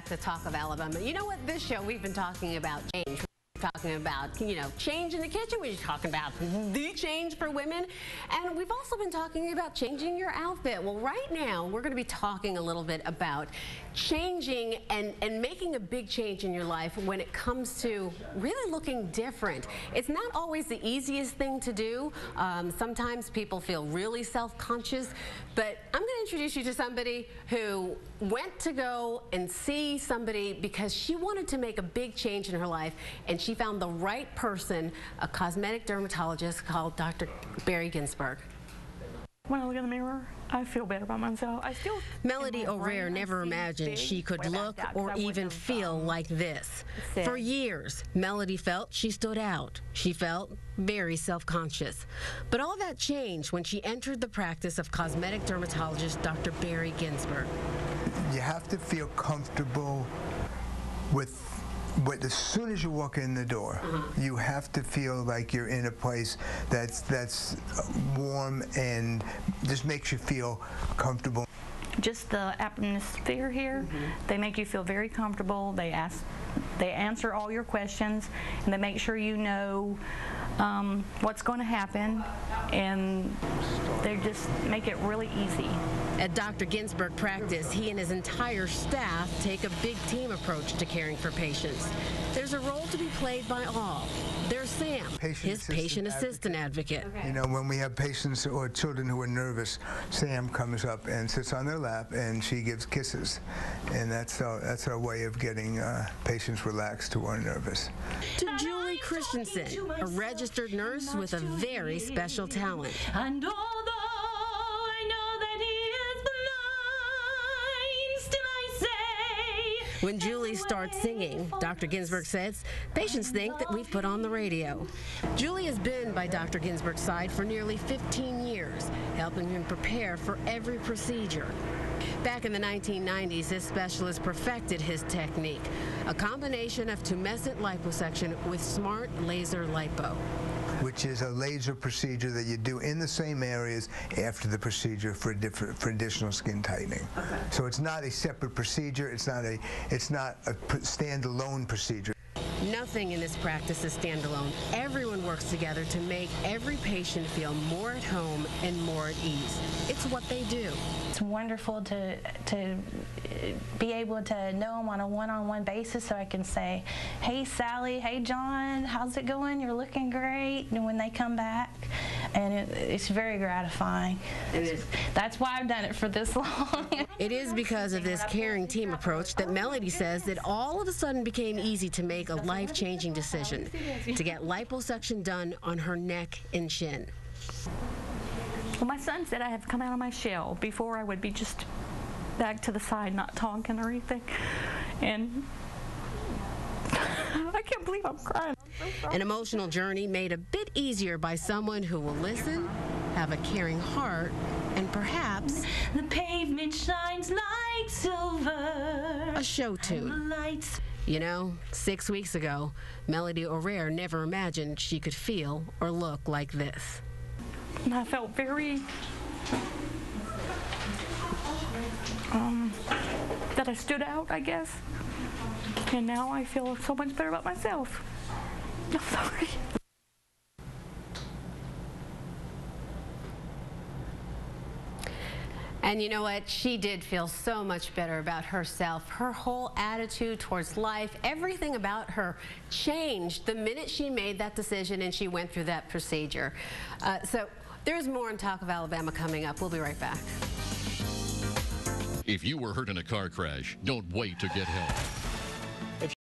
to Talk of Alabama. You know what? This show, we've been talking about change. We're talking about, change in the kitchen. We're talking about the change for women. And we've also been talking about changing your outfit. Well, right now, we're going to be talking a little bit about changing and making a big change in your life when it comes to really looking different. It's not always the easiest thing to do. Sometimes people feel really self-conscious, but I'm going to introduce you to somebody who went to go and see somebody because she wanted to make a big change in her life, and she found the right person, a cosmetic dermatologist called Dr. Barry Ginsburg. When I look in the mirror, I feel better about myself. Melody O'Rare never imagined she could look or even feel like this. For years, Melody felt she stood out. She felt very self-conscious. But all that changed when she entered the practice of cosmetic dermatologist Dr. Barry Ginsburg. You have to feel comfortable with as soon as you walk in the door, you have to feel like you're in a place that's warm and just makes you feel comfortable. Just the atmosphere here, they make you feel very comfortable. They answer all your questions, and they make sure you know what's going to happen, and they just make it really easy. At Dr. Ginsburg practice, he and his entire staff take a big team approach to caring for patients. There's a role to be played by all. There's Sam, his patient assistant advocate. You know, when we have patients or children who are nervous, Sam comes up and sits on their lap and she gives kisses. And that's our way of getting patients relaxed who are nervous. To Julie Christensen, a registered nurse with a very special talent. And although I know that he is blind, still I say. When Julie starts singing, Dr. Ginsburg says, patients think that we've put on the radio. Julie has been by Dr. Ginsburg's side for nearly 15 years, helping him prepare for every procedure. Back in the 1990s, this specialist perfected his technique, a combination of tumescent liposuction with smart laser lipo, which is a laser procedure that you do in the same areas after the procedure for additional skin tightening. Okay. So it's not a separate procedure. It's not a standalone procedure. Nothing in this practice is standalone. Everyone works together to make every patient feel more at home and more at ease. It's what they do. It's wonderful to be able to know them on a one-on-one basis, so I can say, hey Sally, hey John, how's it going? You're looking great. And when they come back, and it's very gratifying. It is. That's why I've done it for this long. It is because of this caring team approach that Melody says that all of a sudden became easy to make a life-changing decision to get liposuction done on her neck and chin. Well, my son said I have to come out of my shell. Before I would be just back to the side, not talking or anything. And I can't believe I'm crying. An emotional journey made a bit easier by someone who will listen, have a caring heart, and perhaps the pavement shines like silver. A show tune. You know, 6 weeks ago, Melody O'Rare never imagined she could feel or look like this. And I felt very, that I stood out, I guess. And now I feel so much better about myself. I'm sorry. And you know what? She did feel so much better about herself. Her whole attitude towards life, everything about her changed the minute she made that decision and she went through that procedure. So there's more on Talk of Alabama coming up. We'll be right back. If you were hurt in a car crash, don't wait to get help.